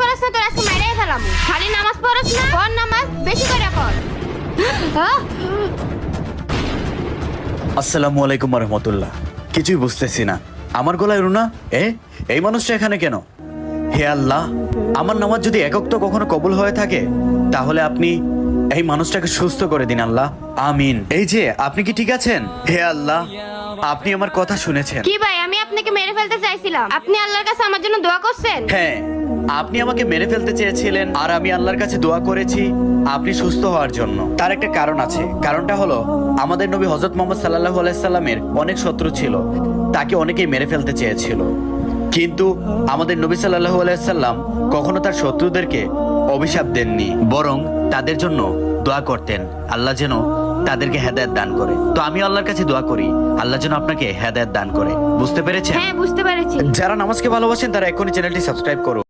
পড়ছ না তোর আজকে মাইরাই ফেলাম। খালি নামাজ পড়ছ না, পড় নামাজ বেশি করে পড়। আসসালামু আলাইকুম রহমতুল্লাহ। কিছুই বুঝতেছি না, আমার গলায় রুনা, এই মানুষটা এখানে কেন? হে আল্লাহ, আমার নামাজ যদি একক তো কখনো কবুল হয়ে থাকে, তাহলে আপনি এই মানুষটাকে সুস্থ করে দিন আল্লাহ, আমিন। এই যে, আপনি কি ঠিক আছেন? হে আল্লাহ, আপনি আমার কথা শুনেছেন। কি ভাই, আমি আপনাকে মেরে ফেলতে চাইছিলাম, আপনি আল্লাহর কাছে আমার জন্য দোয়া করছেন? হ্যাঁ, আপনি আমাকে মেরে ফেলতে চেয়েছিলেন, আর আমি আল্লাহর কাছে দোয়া করেছি আপনি সুস্থ হওয়ার জন্য। তার একটা কারণ আছে, কারণটা হলো আমাদের নবী হযরত মুহাম্মদ সাল্লাল্লাহু আলাইহি সাল্লামের অনেক শত্রু ছিল, তাকে অনেকেই মেরে ফেলতে চেয়েছিল, কিন্তু আমাদের নবী সাল্লাল্লাহু আলাইহি সাল্লাম কখনো তার শত্রুদেরকে অভিশাপ দেননি, বরং তাদের জন্য দোয়া করতেন আল্লাহ যেন তাদেরকে হেদায়েত দান করে। তো আমি আল্লাহর কাছে দোয়া করি আল্লাহ যেন আপনাকে হেদায়েত দান করে। বুঝতে পেরেছেন? হ্যাঁ, বুঝতে পেরেছি। যারা নামাজকে ভালোবাসেন তারা এখনই চ্যানেলটি সাবস্ক্রাইব করুন।